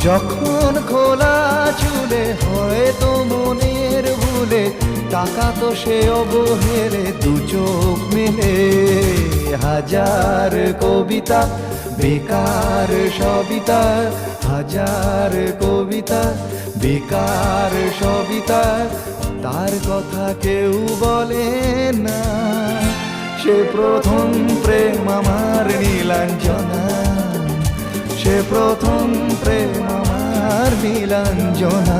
যখন খোলা চুলে হয়তো মনের ভুলে টাকা তো সে অবহেলে দু চোখ মেলে হাজার কবিতা বেকার সবিতা হাজার কবিতা বেকার সবিতা তার কথা কেউ বলে না সে প্রথম প্রেম আমার নীলাঞ্জনা সে প্রথম প্রেম আমার নীলাঞ্জনা